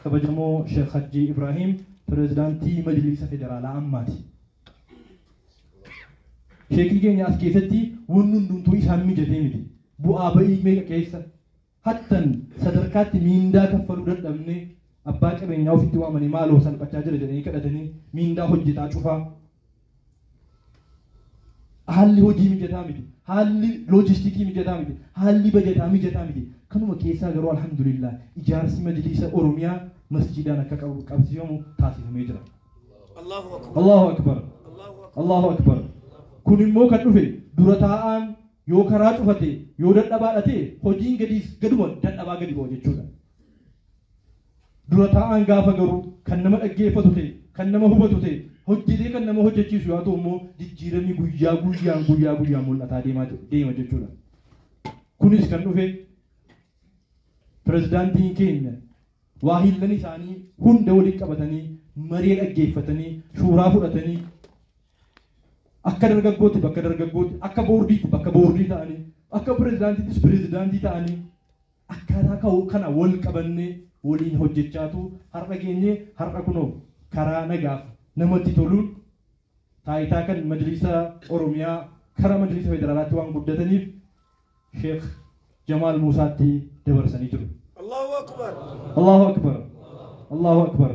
kabajamo Sheikh Haji Ibrahim Prezidaantii Majlisa Federaalaa ammaati. Sheekii keenya as keessatti wanni hundumtuu isaan mijatee miti. Bu'aa ba'ii meeqa keessa hattan sadarkaatti miindaa kaffaluu dadhabne abbaa qabeenyaa ofitti waamanii maaloo salphachaa jira jedhanii kadhatanii miindaa hojjetaa cufaa. Haalli hojii mijataa miti. Haalli loojistikii mijataa miti. Haalli bajataa mijataa miti. Kanuma keessaa garuu alhamdulillah ijaarsi majlisa Oromiyaa masjidaan akka qabsiifamu taasifamee jira. Allahu akbar. Allahu akbar. Kun immoo kan dhufe dura taa'aan yoo karaa cufate yoo dadhabaadhate hojiin gaduma dadhabaa gadi bu'a jechuudha. Dura taa'aan gaafa garuu kan nama dhaggeeffatu ta'e kan nama hubatu ta'e hojjetee kan nama hojjechiisu yoo ta'u immoo jijjiiramni guyyaa guyyaan mul'ataa deema jechuudha. Kunis kan dhufe pirezidaantiin keenya waa hillan isaanii hunda waliin qabatanii maree dhaggeeffatanii shuuraa fudhatanii akka dargaggootti bakka dargaggootti akka boordiitti bakka boordii ta'anii akka pirezidaantiittis pirezidaantii ta'anii akkaataa kana wal qabannee waliin hojjechaatu har'a geenye har'a kunoo karaa nagaaf namatti toluun taayitaa kan majlisa Oromiyaa karaa majlisa federaalaatti waan guddataniif Sheekh Jamaal Muusaatti dabarsanii jiru. Allahu akbar. Allahu akbar. Allahu akbar.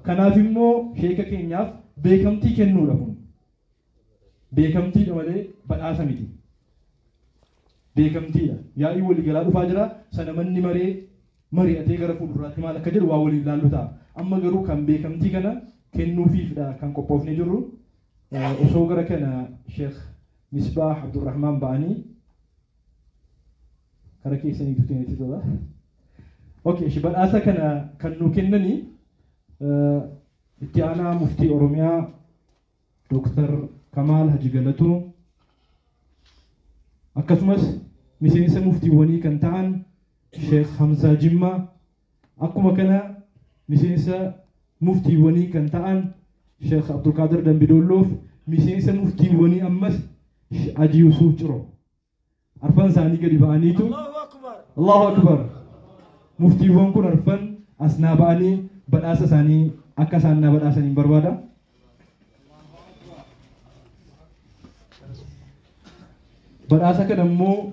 Kanaaf immoo sheeka keenyaaf beekamtii kennuudha kun. Beekamtiidha malee badhaasa miti. Beekamtiidha. Yaa'ii waliigalaa dhufaa jira. Sana manni mari'atee gara fuulduraatti maal akka jedhu waa waliin ilaallu ta'a. Amma garuu kan beekamtii kana kennuufiifidha kan qophoofnee jirru. Osoo gara kana Sheekh Misbaah Abdurrahmaan ba'anii kara keessaniitu kennetti tola. Okay, badhaasa kana kan nuu kennanii itti aanaa muftii Oromiyaa Dr. Kamal Haji Galatuu akkasumas miseensa muftiiwwanii kan ta'an Sheikh Hamza Jimma akkuma kana miseensa muftiiwwanii kan ta'an Sheikh Abdulqaadir Dambidoolloof miseensa muftiiwwanii ammas Haji Yusuf Ciro arfan isaanii gadi ba'aniitu Allahu akbar. Muftiiwwan kun arfan asnaa ba'anii badhaasa isaanii akka isaan na badhaasaniin barbaada. Badhaasa kana immoo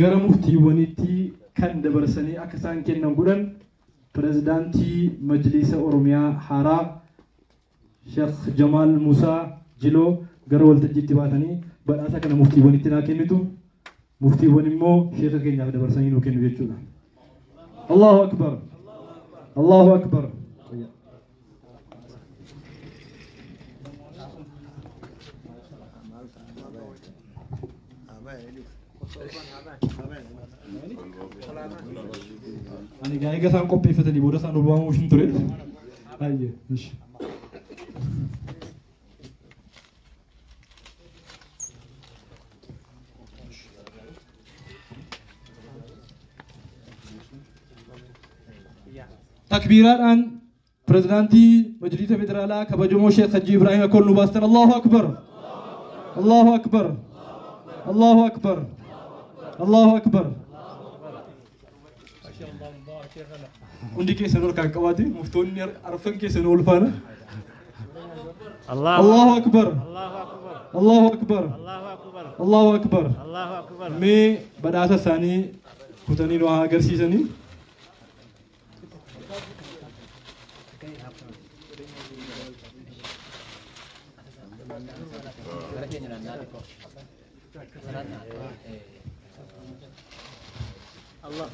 gara muftiiwwaniitti kan dabarsanii akka isaan kennan godhan pirezidaantii majlisa Oromiyaa haaraa Sheekh Jamaal Muusaa Jiloo gara waltajjiitti baatanii badhaasa kana muftiiwwaniitti naa kennitu. Muftiiwwan immoo sheeka keenyaaf dabarsanii nuu kennu jechuudha. Allahu akbar. Allahu akbar. Ani gaa'iga isaan qopheeffatanii booda isaan ol waamuu hin ture. Baay'ee. تكبيرات بريزيدنتي مجلس فدرالا كبجمو شيخ حجي ابراهيم كل نباستن الله اكبر الله اكبر الله اكبر الله اكبر ما شاء الله مبارك يا غلا عندي كيس نور كان قواتي مفتون عرفن كيس نور فانا الله اكبر الله اكبر الله اكبر الله اكبر مي بداسه ثاني كتني نو اغرسيسني الله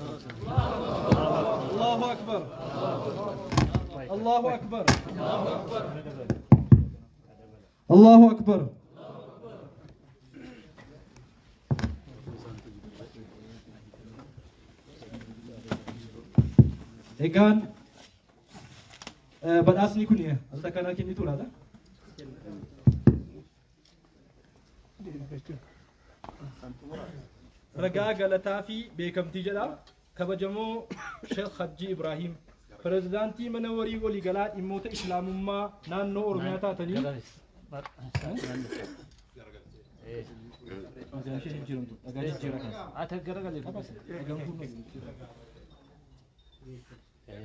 أكبر الله أكبر الله أكبر إيجان بدأسني كنيه أنت كنا كني تقول هذا رجاء غلطا في بكمتي جدا كبجمو شيخ حجي ابراهيم بريزيدنتي منوري ولي غلات اموت اسلام ما نانو اورميا تاتني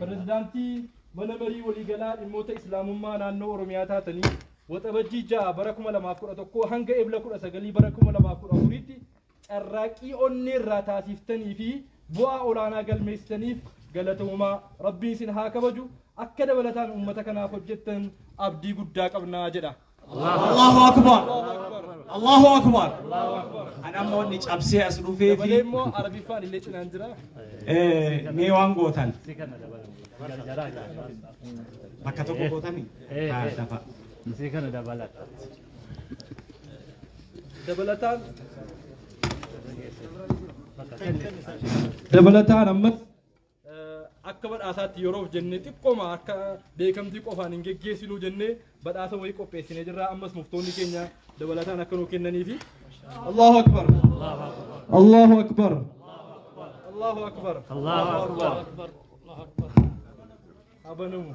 بريزيدنتي mana marii waliigalaa dhimmoota islaamummaa naannoo Oromiyaa taatanii waxabajjii 6 bara 2011 hanga ebla 19 bara 2014tti carraaqii onnee irraa taasiftanii fi bu'aa olaanaa galmeessitaniif galatooma rabbiin isin haa kabaju akka dabalataan ummata kanaaf hojjettan abdii guddaa qabnaa jedha. Allahu akbar. Allahu akbar. Ana moonni cabsee as dhufee fi immoo arabiffaan illee cinaan jira. Mee waan gootan. Bakka tokko gootanii? Dafa. Isii kana dabalata. Dabalataan ammas akka badhaasaatti yeroof jennee xiqqooma akka beekamtii qofaan hin geggeessinuu jennee badhaasa wayii qopheessinee jirra. Ammas muftoonni keenya dabalataan akka nuu kennaniifi. Allahu akbar. Allahu akbar. Allahu akbar. Allahu akbar. Abanamu.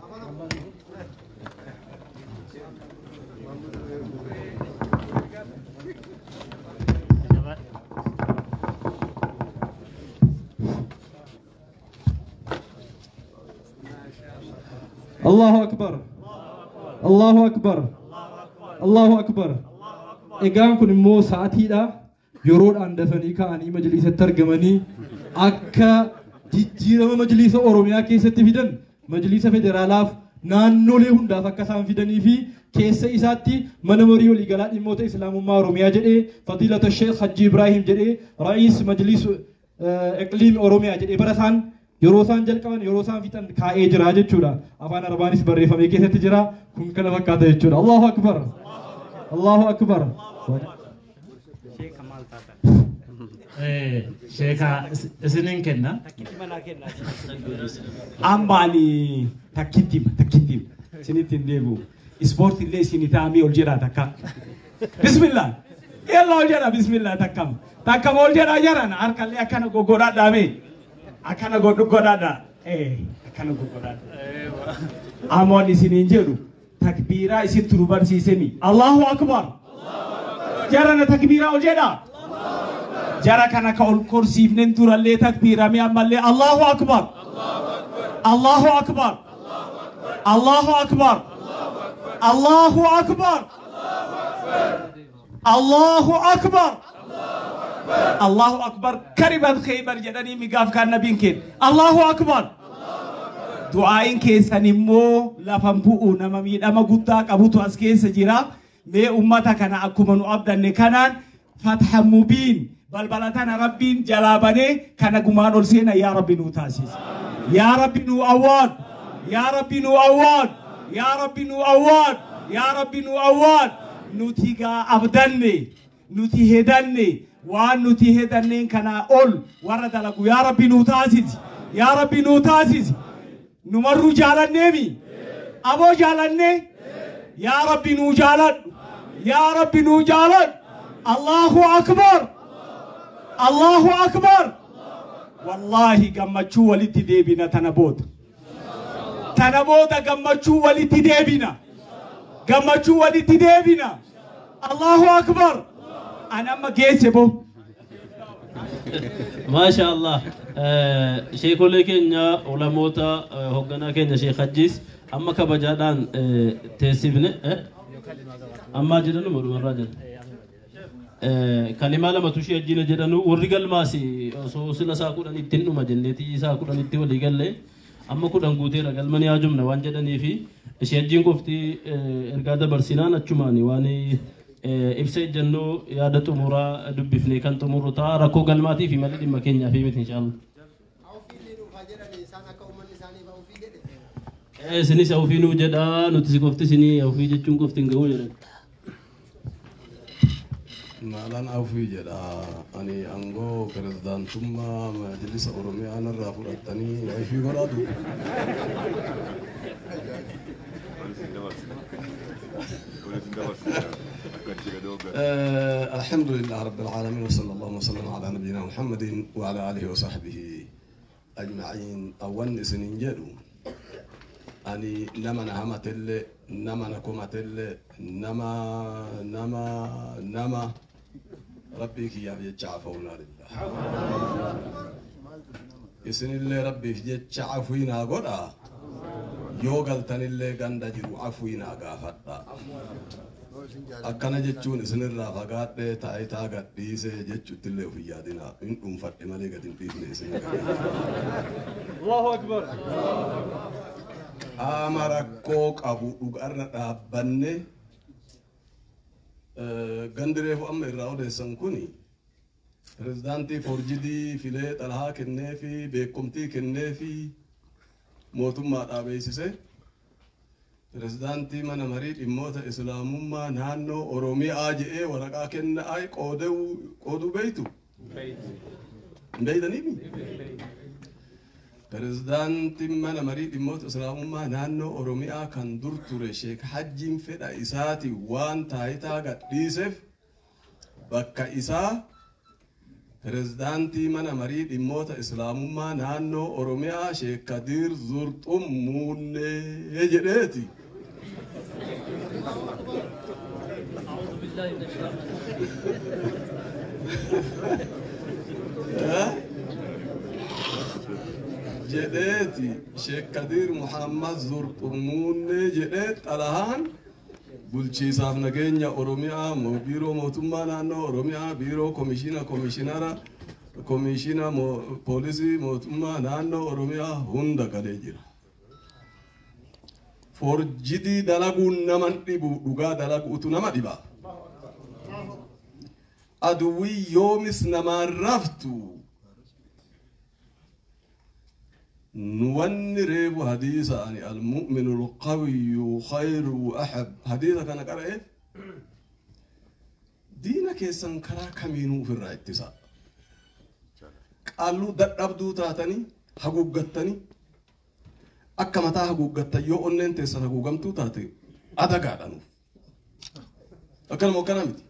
Allahu akbar. Allahu akbar. Allahu akbar. Egaan kun immoo sa'aatiidha. Yeroodhaan dafanii ka'anii majlisatti argamanii akka jijjiirama majlisa Oromiyaa keessatti fidan majlisa federaalaaf naannolee hundaaf akka isaan fidanii fi keessa isaatti mana marii waliigalaa dhimmoota islaamummaa Oromiyaa jedhee fadiilata Sheekh Hajji Ibrahim jedhee ra'iis majlis iqliim Oromiyaa jedhee bara isaan yeroo isaan jalqaban yeroo isaan fixan kaa'ee jira jechuudha. Afaan Arabaanis barreeffamee keessatti jira. Kun kana fakkaata jechuudha. Allahu akbar. Allahu akbar. Sheekha isinin kenna. Ambaani takkitti sinitti hin deebi'u. Ispoortii illee isin taa'amee ol jedhaa takka. Bismillah. Yalla ol jedhaa bismillah takkam. Takkam ol jedhaa jaran harkallee akkana goggodhaa dhaabee. Akkana godhaadha. Akkana goggodhaadha. Amoon isiniin jedhu takbiiraa isitti nu barsiisanii. Allahu akbar. Jarana takbiiraa ol jedhaa. Jara kana ka ol korsiifnen durallee takbiiramee ammallee Allahu akbar. Allahu akbar. Allahu akbar. Allahu akbar. Allahu akbar. Allahu akbar. Kariban khaybar jedhanii migaaf kan nabiin keen. Allahu akbar. Du'aayin keessan immoo lafan bu'u nama miidhama guddaa qabutu as keessa jira. Mee ummata kana akkuma nu abdanne kanaan fatha mubiin balbalatana rabbiin jalaabane kana gumaan ol seena yaa rabbi nu taasis. Yaa rabbi nu awwaad. Yaa rabbi nu awwaad. Yaa rabbi nu awwaad. Yaa rabbi nu awwaad. Nuti gaa abdanne. Nuti hedanne. Waan nuti hedanneen kana ol warra dalagu yaa rabbi nu taasis. Yaa rabbi nu taasis. Numarru jaalanneemi. Aboo jaalanne. Yaa rabbi nu jaaladhu. Yaa rabbi nu jaaladhu. Allahu akbar. Allahu akbar. Wallahi gammachuu walitti deebina tana booda. Tana booda gammachuu walitti deebina. Gammachuu walitti deebina. Allahu akbar. Ana amma geesse boo. Masha Allah. Sheekolee keenya ulamoota hoogganaa keenya Sheekh Hajjis amma kabajaadhaan teessifne amma jedhanu madumarraa jedha. Kalimaa lamatu ishee ajjina jedhanu warri galmaasi osoo sila isaa kudhan ittiin dhuma jenneetii isaa kudhan itti walii galle amma kudhan guuteera galmanii haa jumna waan jedhanii fi ishee ajjiin qofti ergaa dabarsinaan achumaani waan ibsa ejjennoo yaada xumuraa dubbifne kan xumuru ta'a rakkoo galmaatii fi malli dhimma keenyaa fi miti inshaallah. Isinis ofii nuu jedha nuti si qofti isinii ofii jechuun qofti hin ga'uu jedhan. Maalaan awfii jedha ani angoo pirezidaantummaa majlisa Oromiyaa narraa fudhattanii awfii godhatu. الحمد لله رب العالمين وصلى الله وسلم على نبينا محمد وعلى آله وصحبه أجمعين. أول سنين جدو أني نما نهمت اللي نما نكومت اللي نما ربك يا بيتشعفونا لله يسن اللي ربك يتشعفونا قرأ yoo galtanillee ganda jiru afuinaa gaafadha. Akkana jechuun isinirraa fagaadhee taayitaa gadhiisee jechuutti illee of yaadinaa hin dhuunfadhe malee gad hin dhiifne isinirraa. Allahu Akbar. Qaama rakkoo qabu dhugarra dhaabbanne gandireefu amma irraa odeessan kuni pirezidaantii forjidii filee xalahaa kennee fi beekumtii kennee fi mootummaadhaa beeksise. Pirezidaantii mana marii dhimmoota islaamummaa naannoo Oromiyaa jedhee waraqaa kennaa qooduu beeytu. Beeytaniimi? Pirezidaantiin mana marii dhimmoota islaamummaa naannoo Oromiyaa kan dur ture Sheek Hajjiin fedha isaati waan taayitaa gadhiiseef bakka isaa pirezidaantii mana marii dhimmoota islaamummaa naannoo Oromiyaa Sheek Kadiir Zurxum Muunnee jedheeti. jedheeti Sheek Kadiir Muhammad Zurxum Muunnee jedhee xalahaan bulchiisaaf nageenya Oromiyaa biiroo mootummaa naannoo Oromiyaa biiroo komishiina poolisii mootummaa naannoo Oromiyaa hunda galee jira. Forjidii dalaguun nama dhibu dhugaa dalaguutu nama dhiba. Aduwwii yoomis namaan raftu. نوني ريب حديث عن المؤمن القوي خير وأحب حديث كان قرأ إيه دينك يسنكرا كمينو في الرئيسة قالوا دردو تاتني حقوقتني أكمتا حقوقتا يو أنين تيسر حقوقمتو تاتي أدا قادنو أكلمو كلامتي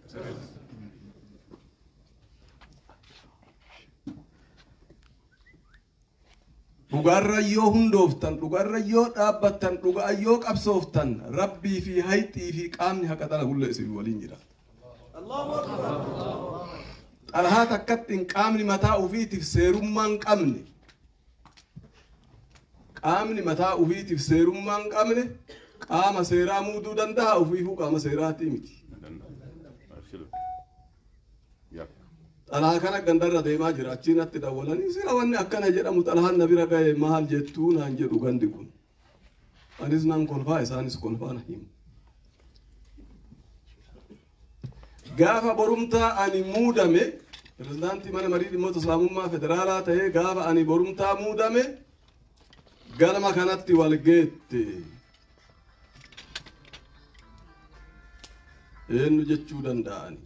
dhugarra yoo hundooftan dhugarra yoo dhaabbattan dhugaa yoo qabsooftan rabbii fi hayxii fi qaamni haqa dalagulle isin waliin jira. Allahu Akbar. Xalahaa takkatti qaamni mataa ufiitiif seerummaan qabne qaamni mataa ufiitiif seerummaan qabne qaama seeraa muuduu danda'a ufiifuu qaama seeraatii miti. Xalahaa kana gandarra deemaa jira achiin atti dawwalanii sira wanni akkana jedhamu xalahaan na bira ga'e maal jettuu naan jedhu gandi kun. Anis nan kolfaa isaanis kolfaa na himu. Gaafa borumtaa ani muudame pirezidaantii mana marii dhimmoota islaamummaa federaalaa ta'ee gaafa ani borumtaa muudame galma kanatti wal geette. Eenyu jechuu danda'ani.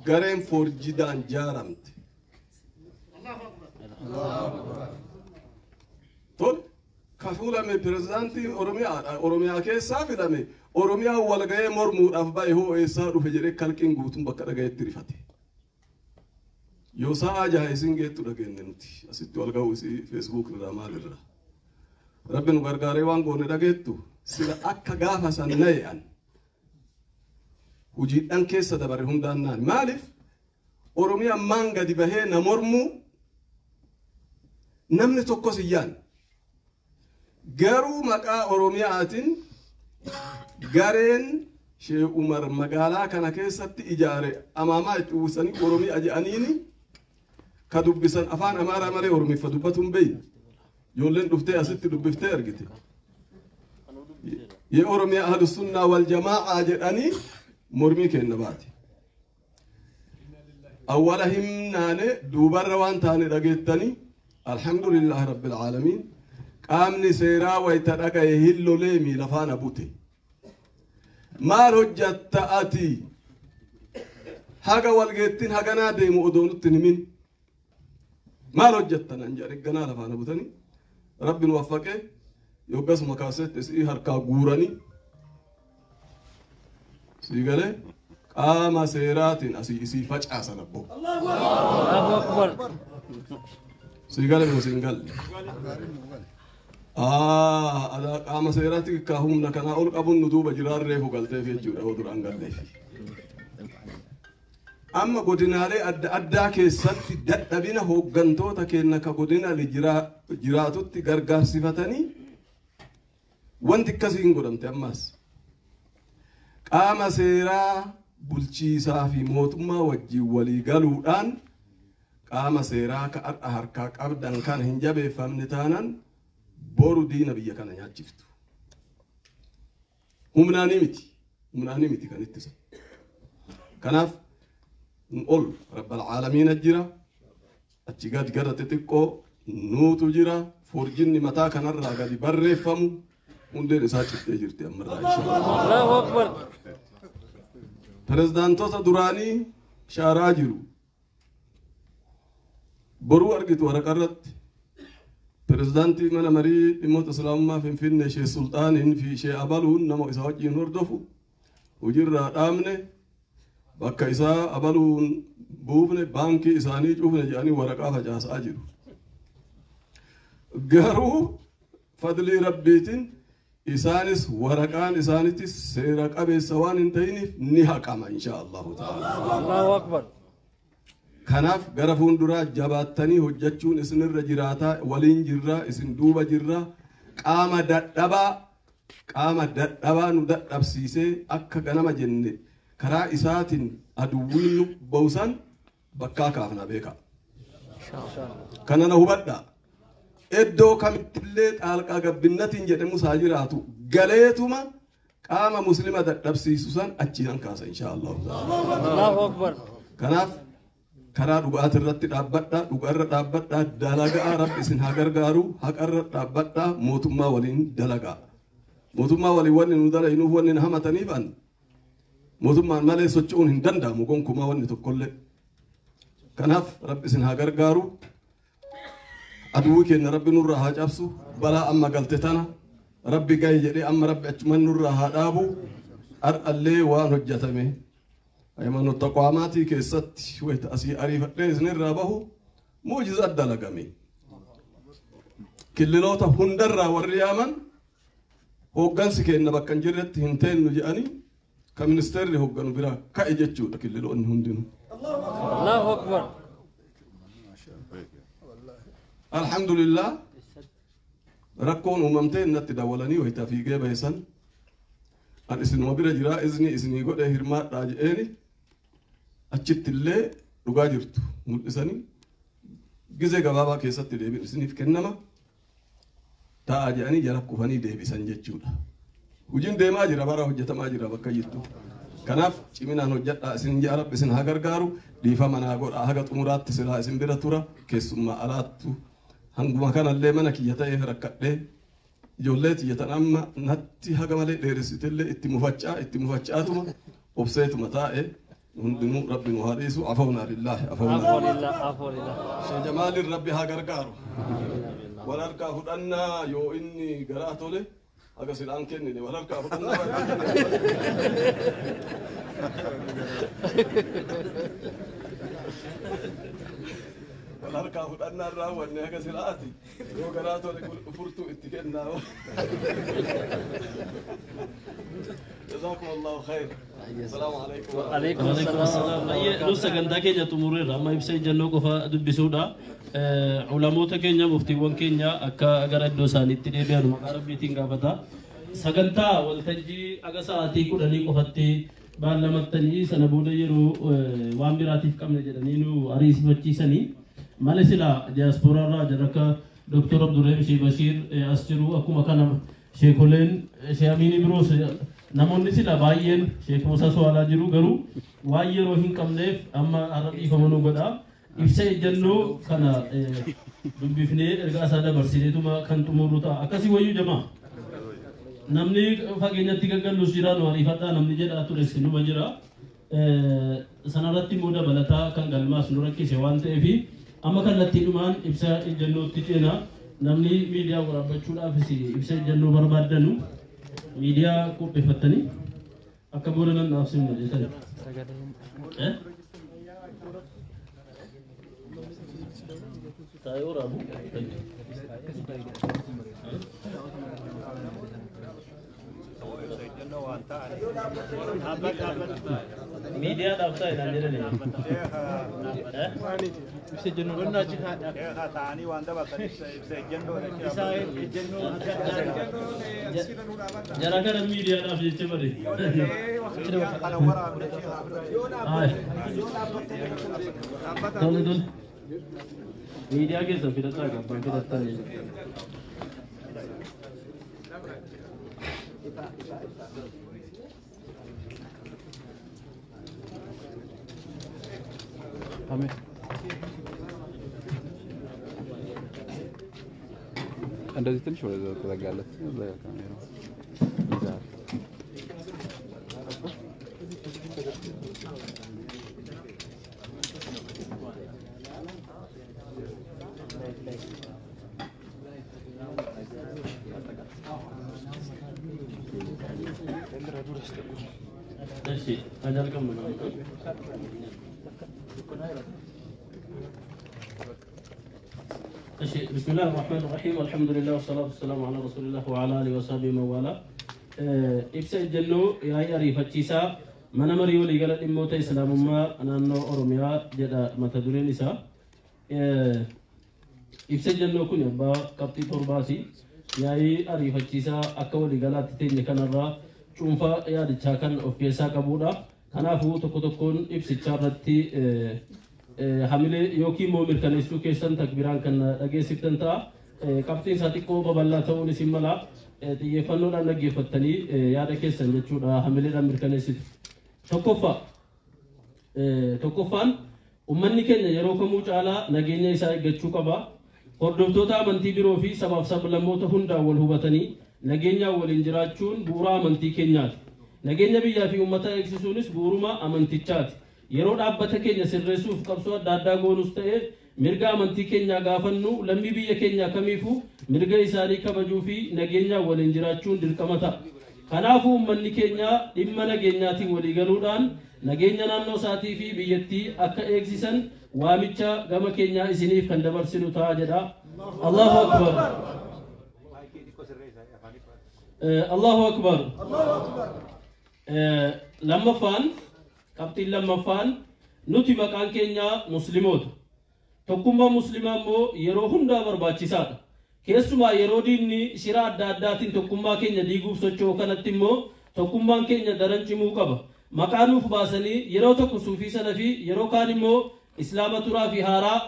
Gareen forjidaan jaaramte. Tol kafuulame pirezidaantii Oromiyaa keessaa filame Oromiyaa wal ga'ee mormuudhaaf ba'e hoo eessaa dhufe jedhee kalqiin guutuun bakka dhaga'eetti rifate. Yoo sa'a jaha isin geettu dhageenne nuti asitti wal ga'u isii feesbuuk irraa maalirraa. Rabbi nu gargaaree waan goone dhageettu sila akka gaafa san na'e'an. Hojiidhaan keessa dabare hundaan naan maaliif Oromiyaan maan gadi bahee na mormu namni tokkos iyyaan garuu maqaa Oromiyaatiin gareen Sheek Umar magaalaa kana keessatti ijaare amaamaa itti uwwisanii Oromiyaa jedhaniini ka dubbisan afaan Amaaraa malee Oromiffa dubbatuun beeyi ijoolleen dhuftee asitti dubbiftee argite yee Oromiyaa Ahlus Sunnaa wal Jamaa'a jedhanii mormii kenna baati. Awwala himnaane duubarra waan taane dhageettanii alhamdulillah rabbil aalamiin qaamni seeraa wayita dhagaye hillolee miila faana bute. Maal hojjatta ati haga walgeettiin haganaa deemu odoo nutti himin. Maal hojjattan an jedhe ganaa lafaana butanii rabbi nu waffaqee yoggasuma kaasetti isii harkaa guuranii Sigale qaama seeraatiin asii isii facaasan abbo. Allahu Akbar. Sigale moo singalle. Qaama seeraatiin ka humna kana ol qabuun nu duuba jiraarree fugalteef jechuudha oo duraan galleef. amma godinaalee adda addaa keessatti dadhabina hooggantoota keenya ka godina jiraatutti gargaarsifatanii wanti akkasii hin godhamte ammas qaama seeraa bulchiisaa fi mootummaa wajjin walii galuudhaan qaama seeraa ka harkaa qabdan kan hin jabeeffamne taanan boru diina biyya kana nyaachiftu. Humnaanii miti kan ittisa. Kanaaf ol rabbal aalamiin jira achi gadi gara xixiqqoo nuutu jira forjinni mataa kanarraa gadi barreeffamu hundeen isaa cittee jirti ammarraa inshallah. Pirezidaantota duraanii shaaraa jiru. Boruu argitu waraqarratti pirezidaantii mana marii dhimmoota islaamummaa Finfinnee Sheekh Sultaaniin fi Sheekh Abaluun nama isa wajjin hordofu hojiirraa dhaabne bakka isaa abaluun buufne baankii isaanii cufne jedhanii waraqaa facaasaa jiru. Garuu fadlii rabbiitiin isaanis waraqaan isaaniitis seera qabeessa waan hin ta'iniif ni haqama inshaallahu ta'ala. Allahu akbar. Kanaaf gara fuulduraa jabaattanii hojjechuun isinirra jiraataa waliin jirra isin duuba jirra qaama dadhabaa nu dadhabsiisee akka ganama jenne karaa isaatiin aduwwiin nu bawsan bakkaa kaafna beeka. Kana na hubadha. Iddoo kamittillee xaalqaa gabbinnatiin jedhamu saa jiraatu galeetuma qaama muslima dadhabsiisu san achiin kaasa inshaallah. Allahu akbar. Kanaaf karaa dhugaati irratti dhaabbadha dhugarra dhaabbadha dalagaa rabbi isin haa gargaaru haqarra dhaabbadha mootummaa waliin dalagaa. Mootummaa waliin wanni nu dalaynuuf wanni na hamataniif an mootummaan malee socho'uun hin danda'amu gonkumaa wanni tokkollee. Kanaaf rabbi isin haa gargaaru. Aduwwi keenya rabbi nurraa haa cabsu balaa amma galte tana rabbi gahi jedhee amma rabbi achuman nurraa haa dhaabu ar'allee waan hojjetame aymanuu taqwaamaatii keessatti wayita asii ariifadhee isinirraa bahu muujiza dalagame. Killiloota hundarraa warri yaaman hooggansi keenya bakka hin jirretti hin teenyu jedhanii ka ministeerri hoogganu biraa ka'e jechuudha killiloonni hundinuu. Allahu akbar. Alhamdulillah rakkoon uumamtee innatti dawwalanii wayita fiigee bahisan an isinuma bira jiraa isinii godhee hirmaadhaa jedheeni achitti illee dhugaa jirtu mul'isanii gizee gabaabaa keessatti deebiin isiniif kennama ta'a jedhanii jala kufanii deebisan jechuudha. Hojiin deemaa jira bara hojjetamaa jira bakka jirtu. Kanaaf ciminaan hojjedhaa isin jaa rabbi isin haa gargaaru dhiifama naa godhaa haga xumuraatti silaa isin bira tura keessummaa alaattu. Hanguma kanallee mana kiyya ta'ee rakkadhee ijoollee tiyyatan amma natti haga malee dheeressitellee itti mufachaatuma obseetuma taa'e hundinuu rabbi nu haa dhiisu afawna lillaahi afawna Sheekh Jamaaliin rabbi haa gargaaru wal harkaa fudhannaa yoo inni garaa tole haga silaan kennine wal harkaa fudhannaa harkaa fudhannaa raawwanne haga silaati yoo garaa tole furtuu itti kennaa. جزاكم الله خير. السلام عليكم. وعليكم السلام. نص كندا كينيا تمرر أما يبصي جنو كفا دبسودا علماء كينيا مفتيون كينيا أكا أجر الدوسان التدبير مقارب بيتينغا بتا سكنتا والتجي أجساتي كوراني كفتي بعلمت تنجي سنبودا يرو وامبراتيف كم نجدنينو أريس بتشيسني مالسلا diaspora را جركا دكتور عبد الرحيم شيخ بشير أسجرو أكو مكان شيخولين شيخ أميني بروس namoonni sila baay'een Sheekh Musaa Suwaalaa jiru garuu waan yeroo hin qabneef amma arradii famanuu godha ibsa ejjannoo kana dubbifnee ergaa isaa dabarsineetuma kan xumurru ta'a akkasii wayyuu jamaa namni fageenyatti gaggallus jira nu ariifadhaa namni jedhaa ture sinuma jira sanarratti immoo dabalataa kan galmaas nu rakkise waan ta'eefi amma kallattiidhumaan ibsa ejjannootti ceena namni miidiyaa waraabbachuudhaafis ibsa ejjannoo barbaaddanu media ko pefatani akka boranan nafsin ne tani tayo rabu Media daftar dan jadi ni. Bisa jenuh guna jika ada. Tani wanda batani jenno Bisa jenuh Jangan kan media daftar je cemari. Dol. Media ke सब फिर आता है फिर आता है हमें Anda situ show itu tergalat, ada kamera. Bisa. Tersi, ajar kamu. بسم الله الرحمن الرحيم والحمد لله والصلاة والسلام على رسول الله وعلى آله وصحبه من والاه. إبسا الجنو يا ياري فتشيسا من أمر يولي قال إموت إسلام ما أنا نو أرميا جدا متدورين إسا. إبسا الجنو كن يبا كابتي ترباسي يا ياري فتشيسا أكولي قال تتين كان الرا شوفا يا دشاكن أوفيسا كبودا كنافو تكون إبسا شارتي hamile yookiin moo mirkaneessuu keessan takbiraan kan dhageessiftan ta'a. Qabxiin isaa xiqqoo babal'aa ta'uun isin mala xiyyeeffannoodhaan dhaggeeffattanii yaada keessan jechuudha hamileedhaan mirkaneessitu. Tokkoffaan uummanni keenya yeroo kamuu caalaa nageenya isaa eeggachuu qaba. Hordoftoota amantii biroo fi sabaaf sablammoota hundaan wal hubatanii nageenyaan waliin jiraachuun bu'uura amantii keenyaati. Nageenya biyyaa fi uummata eegsisuunis bu'uuruma amantichaati. Yeroo dhaabbata keenya sirreessuuf qabsoo adda addaa goonus ta'e mirga amantii keenyaa gaafannu lammii biyya keenyaa kamiifuu mirga isaanii kabajuu fi nageenyaan waliin jiraachuun dirqama ta'a. Kanaafuu uummanni keenya dhimma nageenyaatiin walii galuudhaan nageenya naannoo isaatii fi biyyattii akka eegsisan waamicha gama keenyaa isiniif kan dabarsinu ta'a jedha. Allahu akbar. Allahu akbar. Lammaffaan qabxiin lammaffaan nuti maqaan keenya musliimoota. Tokkummaa musliimaa immoo yeroo hundaa barbaachisaadha. Keessumaa yeroo diinni shira adda addaatiin tokkummaa keenya diiguuf socho'u kanatti immoo tokkummaan keenya daran cimuu qaba. Maqaa nuuf baasanii yeroo tokko suufii sana fi yeroo kaan immoo islaama turaa fi haaraa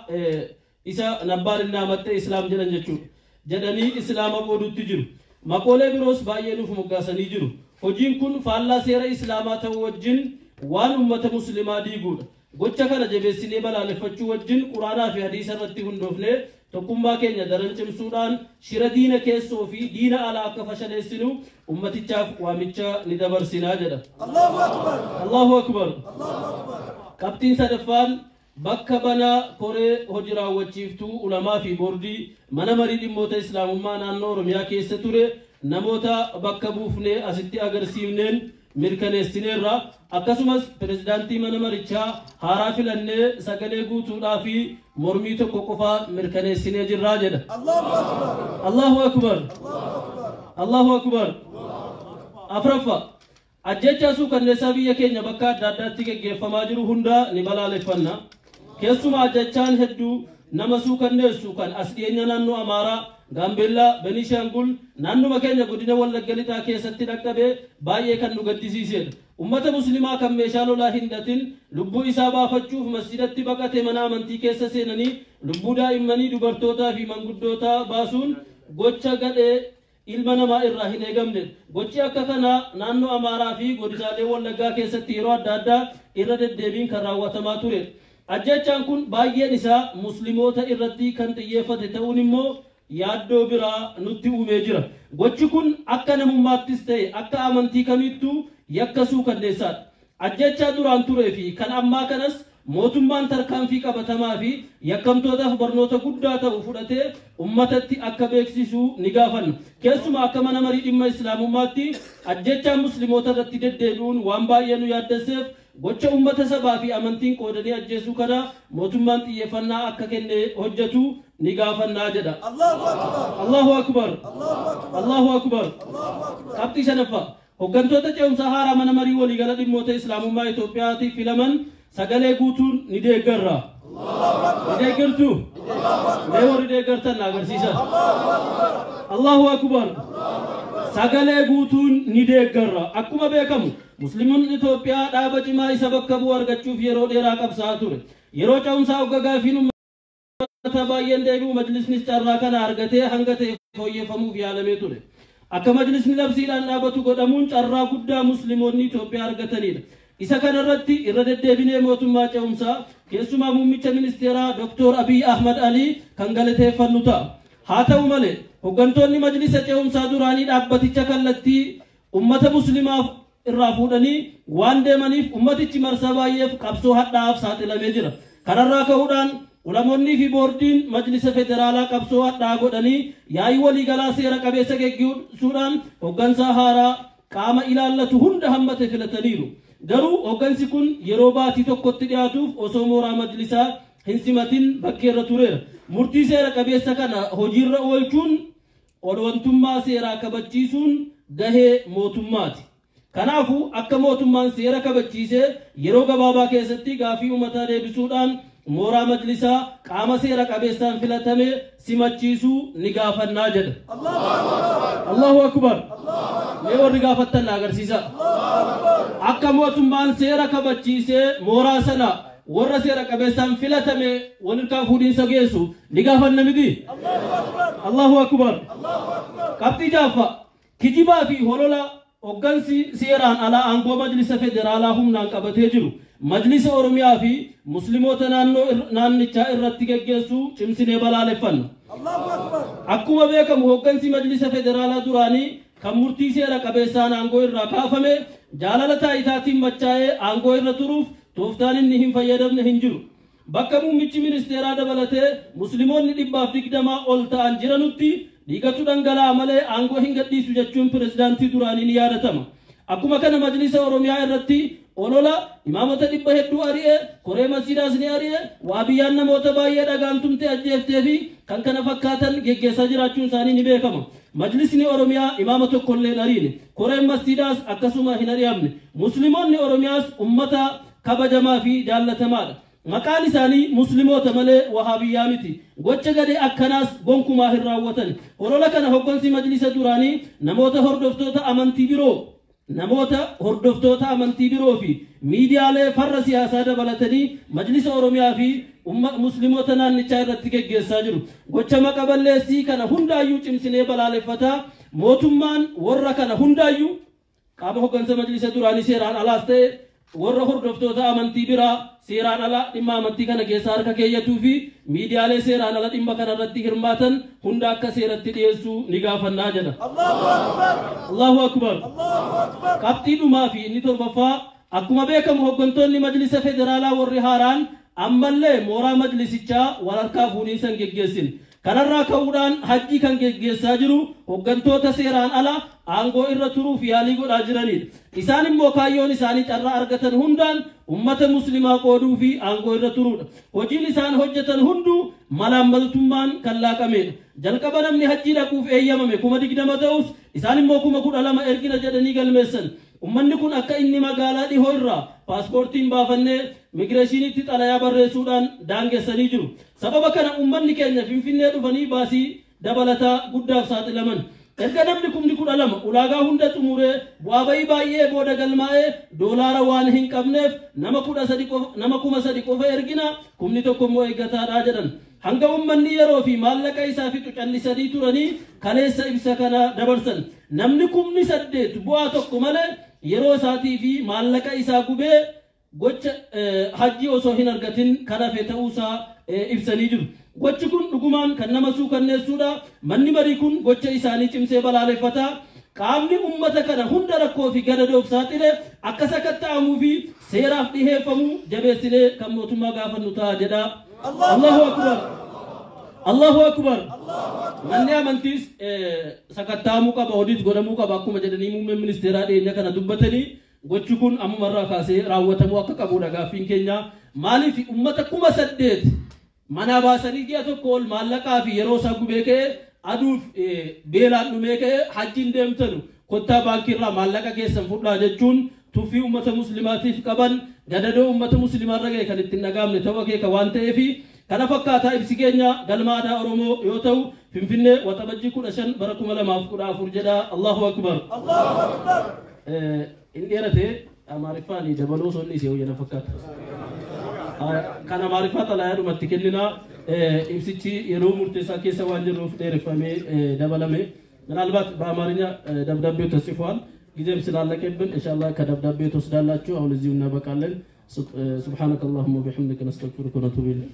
isa nabbaarinnaa maxxee islaam jedhan jechuudha. Jedhanii islaama qoodutti jiru. Maqoolee biroos baay'ee nuuf moggaasanii jiru. Hojiin kun faallaa seera islaamaa ta'uu wajjin waan ummata muslimaa diiguudha. Gocha kana jabeessinee balaaleffachuu wajjin quraanaa fi hadiisa irratti hundoofnee tokkummaa keenya daran cimsuudhaan shira diina keessoo fi diina alaa akka fashaleessinu ummatichaaf waamicha ni dabarsinaa jedha. Allahu akbar. Allahu akbar. Qabxiin sadaffaan bakka banaa koree hojii raawwachiiftuu ulamaa fi boordii mana marii dhimmoota islaamummaa naannoo Oromiyaa keessa ture namoota bakka buufnee asitti agarsiifneen mirkaneessineerra. Akkasumas pirezidaantii mana marichaa haaraa filannee sagalee guutuudhaa fi mormii tokko qofaa mirkaneessinee jirraa jedha. Allahu akbar. Allahu akbar. Afraffa ajjechaa suukanneessaa biyya keenya bakka adda addaatti geggeeffamaa jiru hunda ni balaaleffanna. Keessumaa ajjechaan hedduu nama suukanneessu kan as dhiyeenya naannoo Amaaraa, Gaambeellaa, Benishaangul naannuma keenya godina Wallagga Lixaa keessatti dhaqqabee baay'ee kan nu gaddisiisedha. Ummata muslimaa kan meeshaa lolaa hin hidhatin lubbuu isaa baafachuuf masjidatti baqatee mana amantii keessa seenanii lubbuu daa'immanii dubartootaa fi manguddootaa baasuun gocha gadhee ilma namaa irraa hin eegamne. Gochi akka kana naannoo Amaaraa fi godinaalee Wallaggaa keessatti yeroo adda addaa irra deddeebiin kan raawwatamaa ture. Ajjechaan kun baay'een isaa muslimoota irratti kan xiyyeeffate ta'uun immoo yaaddoo biraa nutti uumee jira. Gochi kun akka namummaattis ta'e akka amantii kamittuu yakka suukanneessaadha. Ajjechaa duraan turee fi kan ammaa kanas mootummaan tarkaanfii qabatamaa fi yakkamtootaaf barnoota guddaa ta'u fudhatee ummatatti akka beeksisu ni gaafanna. Keessumaa akka mana marii dhimma islaamummaatti ajjechaan muslimoota irratti deddeebi'uun waan baay'ee nu yaaddesseef gocha ummata sabaa fi amantiin qoodanii ajjeesuu kana mootummaan xiyyeeffannaa akka kenne hojjetu ni gaafannaa jedha. Allahu akbar. Allahu akbar. Qabxii shanaffaa Hooggantoota ce'umsa haaraa mana marii waliigala dhimmoota islaamummaa Itoophiyaatiif filaman sagalee guutuun ni deeggarra. Ni deeggartu? Mee warri deeggartan na agarsiisa. Allahu akbar. Sagalee guutuun ni deeggarra. Akkuma beekamu musliimoonni Itoophiyaa dhaaba cimaa isa bakka bu'u argachuuf yeroo dheeraa qabsaa ture. Yeroo ce'umsaa hoggagaa fi ummata baay'een deebi'u majlisnis carraa kana argatee hanga ta'e fooyyeffamuuf yaalamee ture. Akka majlisni labsiidhaan dhaabatu godhamuun carraa guddaa musliimoonni Itoophiyaa argatanidha. Isa kanarratti irra deddeebinee mootummaa ce'umsaa keessumaa muummicha ministeeraa Dr. Abiy Ahmad Ali kan galateeffannu ta'a. Haa ta'u malee hooggantoonni majlisa ce'umsaa duraanii dhaabbaticha kallattii ummata muslimaaf irraa fuudhanii waan deemaniif ummatichi marsaa baay'eef qabsoo hadhaa'aaf saaxilamee jira. Kanarraa ka'uudhaan ulamoonni fi boordiin majlisa federaalaa qabsoo hadhaa'aa godhanii yaa'ii waliigalaa seera qabeessa geggeessuudhaan hooggansa haaraa qaama ilaallatu hunda hammate filataniiru. Garuu hooggansi kun yeroo baatii tokkotti dhiyaatuuf osoo mooraa majlisaa hin simatin bakkeerra tureera. Murtii seera qabeessa kana hojiirra oolchuun olwantummaa seeraa kabachiisuun gahee mootummaati. Kanaafuu akka mootummaan seera kabachiisee yeroo gabaabaa keessatti gaafii uummataa deebisuudhaan mooraa majlisaa qaama seera qabeessaan filatame simachiisuu ni gaafannaa jedha. Allahu akbar. Mee warri gaafattan na agarsiisa. Akka mootummaan seera kabachiisee mooraa sana warra seera qabeessaan filatame walirkaa fuudhinsa geessu ni gaafanna miti. Allahu akbar. Qabxii jaaffaa kijibaa fi holola hooggansi seeraan alaa aangoo majlisa federaalaa humnaan qabatee jiru majlisa Oromiyaa fi musliimoota naannichaa irratti geggeessuu cimsinee balaaleffanna. Akkuma beekamu hooggansi majlisa federaalaa duraanii kan murtii seera qabeessaan aangoo irraa kaafame jaalala taayitaatiin machaa'ee aangoo irra turuuf tooftaan inni hin fayyadamne hin jiru. Bakka muummichi ministeeraa dabalatee musliimoonni 120 ol ta'an jiranutti dhiigatu dhangala'aa malee aangoo hin gadhiisu jechuun pirezidaantii duraanii ni yaadatama. Akkuma kana majlisa Oromiyaa irratti olola imaamota 100 ari'ee koree masjiidaas ni ari'ee waabiyyaan namoota baay'ee dhagaantumte ajjeeftee fi kan kana fakkaatan geggeessaa jiraachuun isaanii ni beekama. Majlisni Oromiyaa imaama tokkollee hin ariine koreen masjiidaas akkasuma hin ari'amne. Musliimoonni Oromiyaas ummata kabajamaa fi jaallatamaadha. Maqaan isaanii musliimoota malee wahabiyyaa miti. Gocha gadee akkanaas gonkumaa hin raawwatan. Olola kana hooggansi majlisa duraanii namoota hordoftoota amantii biroo fi miidiyaalee farra siyaasaa dabalatanii majlisa Oromiyaa fi musliimoota naannichaa irratti geggeessaa jiru. Gocha maqaballeessii kana hundaayyuu cimsinee balaaleffataa. Mootummaan warra kana hundaayyuu qaama hooggansa majlisa duraanii seeraan alaas ta'e warra hordoftoota amantii biraa seeraan ala dhimma amantii kana keessa harka keeyyatuu fi miidiyaalee seeraan ala dhimma kana irratti hirmaatan hunda akka seeratti dhiyeessuu ni gaafannaa jedha. Allahu akbar. Qabxii dhumaa fi inni torbaffaa akkuma beekamu hooggantoonni majlisa federaalaa warri haaraan ammallee mooraa majlisichaa walharkaa fuudhinsa hin geggeessine. Kanarraa ka'uudhaan hajjii kan geggeessaa jiru hooggantoota seeraan ala aangoo irra turuuf yaalii godhaa jiranidha. Isaan immoo kaayyoon isaanii carraa argatan hundaan ummata muslimaa qooduu fi aangoo irra turuudha. Hojiin isaan hojjetan hunduu malaammaltummaan kan laaqamedha. Jalqaba namni hajjii dhaquuf eeyyamame 20,000 ta'us isaan immoo 12,000 ergina jedhanii galmeessan. Ummanni kun akka inni magaalaa dhihoo irraa paaspoortiin baafannee migireeshiniitti xalayaa barreessuudhaan daangessanii jiru. Sababa kana ummanni keenya Finfinnee dhufanii baasii dabalataa guddaaf saaxilaman. Erga namni 12,000 ulaagaa hunda xumuree bu'aa bayii baay'ee booda galmaa'ee doolaara waan hin qabneef nama 13,000 qofa ergina 1,000 immoo eeggataadhaa jedhan. Hanga ummanni yeroo fi maallaqa isaa fixu callisanii turanii kaleessa ibsa kana dabarsan. Namni 8,000 bu'aa tokko malee yeroo isaatii fi maallaqa isaa gubee gocha hajjii osoo hin argatin kan hafe ta'uusaa ibsanii jiru. Gochi kun dhugumaan kan nama suukanneessuudha. Manni marii kun gocha isaanii cimsee balaaleffataa. Qaamni ummata kana hunda rakkoo fi gadadoof saaxile akka sakatta'amuu fi seeraaf dhiheeffamuu jabeessinee kan mootummaa gaafannu ta'a jedha. Allahu akbar. Allahu akbar. Manni amantiis sakatta'amuu qaba, hodiis godhamuu qaba akkuma jedhanii muummeen ministeeraa dhiyeenya kana dubbatanii gochi kun ammumarraa kaasee raawwatamuu akka qabuudha gaaffiin keenya. Maaliif ummata 8,000 mana baasanii ji'a tokko ol maallaqaa fi yeroo isaa gubee ka'e aduuf beelaan dhumee ka'e hajjiin deemtanu كتا باكيرا مالكا كيسن فولا جتون توفي أمة مسلمات في قبل جددوا أمة مسلمات رجع كانت النجام نتوكي كوانته في كان فكاتا إبسكينيا قال ما دا أرومو يوتو فينفنة وتبجي كل أشان بركم الله مافكورا فرجدا الله أكبر الله أكبر إن يرته معرفاني جبلو سوني سيو ينا فكاتا كان معرفات لا يرو متكلنا إبسكي يرو مرتسا كيسا وانجر روف ديرفامي دبلامي من البات بأمارنا دبدبيو تصفوان جزء سلالة كبن إن شاء الله كدبدبيو تصدالاتشو أو لزيونا بكالن سبحانك اللهم وبحمدك نستغفرك ونتوب إليك